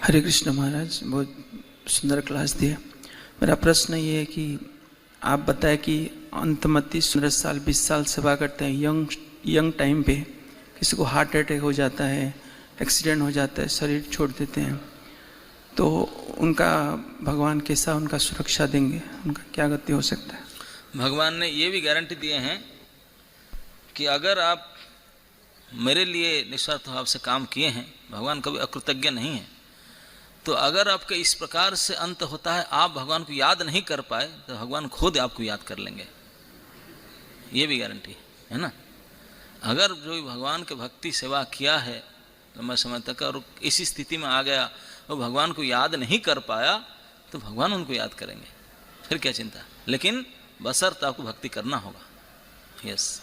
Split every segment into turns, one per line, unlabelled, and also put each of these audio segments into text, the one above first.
हरे कृष्ण महाराज, बहुत सुंदर क्लास दिया। मेरा प्रश्न ये है कि आप बताएं कि अंतमति 15 साल 20 साल सेवा करते हैं, यंग टाइम पे किसी को हार्ट अटैक हो जाता है, एक्सीडेंट हो जाता है, शरीर छोड़ देते हैं, तो उनका भगवान कैसा उनका सुरक्षा देंगे, उनका क्या गति हो सकता है?
भगवान ने ये भी गारंटी दिए हैं कि अगर आप मेरे लिए निस्वार्थ भाव से काम किए हैं, भगवान कभी अकृतज्ञ नहीं है, तो अगर आपके इस प्रकार से अंत होता है आप भगवान को याद नहीं कर पाए तो भगवान खुद आपको याद कर लेंगे। ये भी गारंटी है ना। अगर जो भगवान के भक्ति सेवा किया है लंबा समय तक और इसी स्थिति में आ गया वो भगवान को याद नहीं कर पाया तो भगवान उनको याद करेंगे, फिर क्या चिंता। लेकिन बशर्ते आपको भक्ति करना होगा। यस।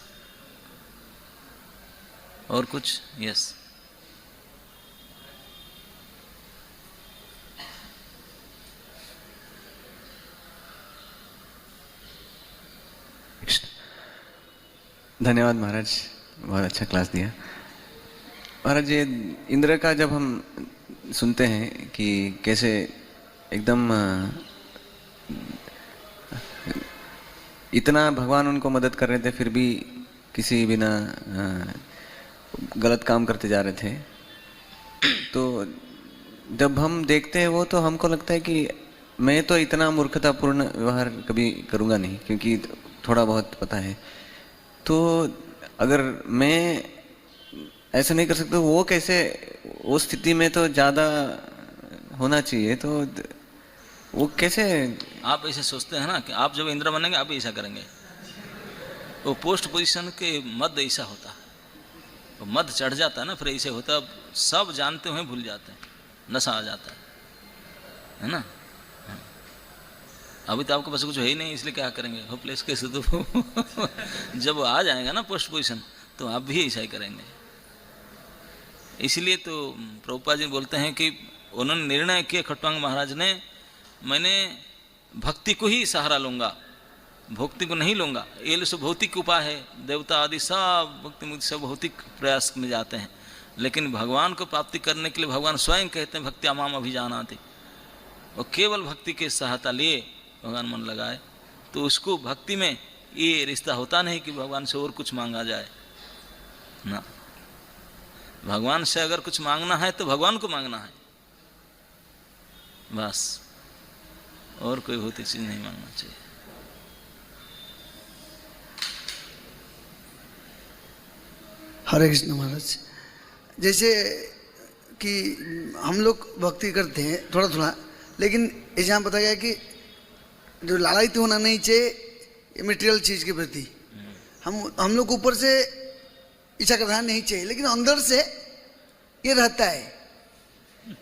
और कुछ? यस।
धन्यवाद महाराज, बहुत अच्छा क्लास दिया महाराज। ये इंद्र का जब हम सुनते हैं कि कैसे एकदम इतना भगवान उनको मदद कर रहे थे फिर भी किसी बिना गलत काम करते जा रहे थे, तो जब हम देखते हैं वो तो हमको लगता है कि मैं तो इतना मूर्खतापूर्ण व्यवहार कभी करूँगा नहीं, क्योंकि थोड़ा बहुत पता है। तो अगर मैं ऐसा नहीं कर सकता वो कैसे, वो स्थिति में तो ज़्यादा होना चाहिए, तो वो कैसे?
आप ऐसे सोचते हैं ना कि आप जब इंद्र बनेंगे आप भी ऐसा करेंगे। वो पोस्ट पोजीशन के मध्य ऐसा होता है, वो मध्य चढ़ जाता है ना, फिर ऐसे होता है सब जानते हुए भूल जाते हैं, नशा आ जाता है ना। अभी तो आपके पास कुछ है ही नहीं, इसलिए क्या करेंगे, होपलेस कैसे। तो जब वो आ जाएगा ना पोस्ट पोजीशन तो आप भी ऐसा ही करेंगे। इसलिए तो प्रभुपाद जी बोलते हैं कि उन्होंने निर्णय किया खट्वांग महाराज ने, मैंने भक्ति को ही सहारा लूँगा, भक्ति को नहीं लूँगा। ये सब भौतिक उपाय है, देवता आदि सब भक्ति मुक्ति सब भौतिक प्रयास में जाते हैं, लेकिन भगवान को प्राप्ति करने के लिए भगवान स्वयं कहते हैं भक्ति अमाम अभिजानाति। और केवल भक्ति के सहायता लिए भगवान मन लगाए तो उसको भक्ति में ये रिश्ता होता नहीं कि भगवान से और कुछ मांगा जाए ना। भगवान से अगर कुछ मांगना है तो भगवान को मांगना है बस, और कोई भौतिक चीज नहीं मांगना चाहिए।
हरे कृष्ण महाराज, जैसे कि हम लोग भक्ति करते हैं थोड़ा थोड़ा, लेकिन ऐसे यहाँ बताया गया कि जो लालच होना नहीं चाहिए मटेरियल चीज़ के प्रति। हम लोग ऊपर से इच्छा करना नहीं चाहिए, लेकिन अंदर से ये रहता है।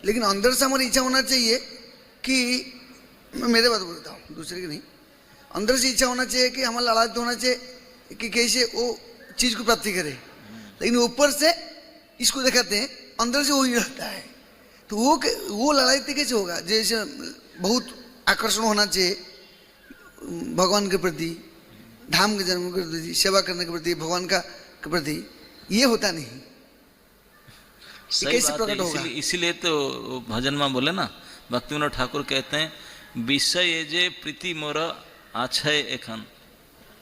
लेकिन अंदर से हमारी इच्छा होना चाहिए कि, मैं मेरे बात बोलता हूँ दूसरे की नहीं, अंदर से इच्छा होना चाहिए कि हमारा लालच होना चाहिए कि कैसे वो चीज़ को प्राप्ति करे, लेकिन ऊपर से इसको दिखाते हैं, अंदर से वही रहता है। तो वो लड़ाई कैसे होगा? जैसे बहुत आकर्षण होना चाहिए भगवान के प्रति, धाम के जन्म के प्रति, सेवा करने के प्रति, भगवान का के प्रति, ये होता नहीं। कैसे प्रकट होगा?
इसीलिए तो भजन में बोले ना, भक्ति विनोद ठाकुर कहते हैं विषय जे प्रीति मोर आछय एखन,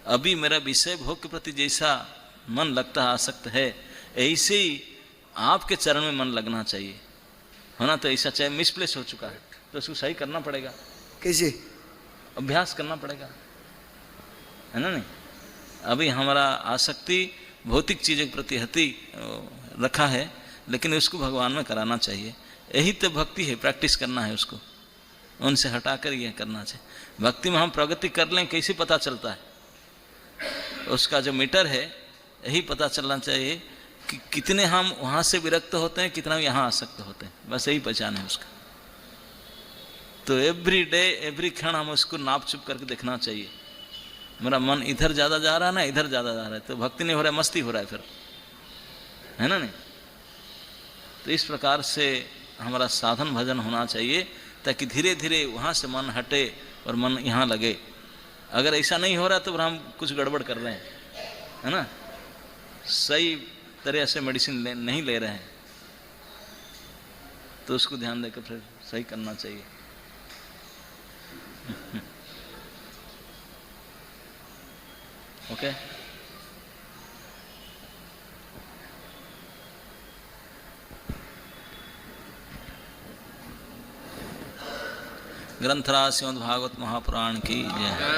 अभी मेरा विषय भोग के प्रति जैसा मन लगता है, आसक्त है, ऐसे ही आपके चरण में मन लगना चाहिए। होना तो ऐसा चाहिए, मिसप्लेस हो चुका है तो उसको सही करना पड़ेगा।
कैसे?
अभ्यास करना पड़ेगा, है ना। नहीं, अभी हमारा आसक्ति भौतिक चीज़ों के प्रति हति रखा है, लेकिन उसको भगवान में कराना चाहिए। यही तो भक्ति है, प्रैक्टिस करना है उसको, उनसे हटाकर यह करना चाहिए। भक्ति में हम प्रगति कर लें कैसे पता चलता है? उसका जो मीटर है यही पता चलना चाहिए कि कितने हम वहाँ से विरक्त होते हैं, कितना यहाँ आसक्त होते हैं, बस यही पहचान है उसका। तो एवरी डे एवरी क्षण हम उसको नाप चुप करके देखना चाहिए, मेरा मन इधर ज़्यादा जा रहा है ना इधर ज़्यादा जा रहा है, तो भक्ति नहीं हो रहा है, मस्ती हो रहा है फिर, है ना। नहीं, तो इस प्रकार से हमारा साधन भजन होना चाहिए ताकि धीरे धीरे वहाँ से मन हटे और मन यहाँ लगे। अगर ऐसा नहीं हो रहा तो फिर हम कुछ गड़बड़ कर रहे हैं, है ना, सही तरह से मेडिसिन नहीं ले रहे हैं। तो उसको ध्यान देकर फिर सही करना चाहिए। ओके। ग्रंथराज श्रीमद् भागवत महापुराण की जय।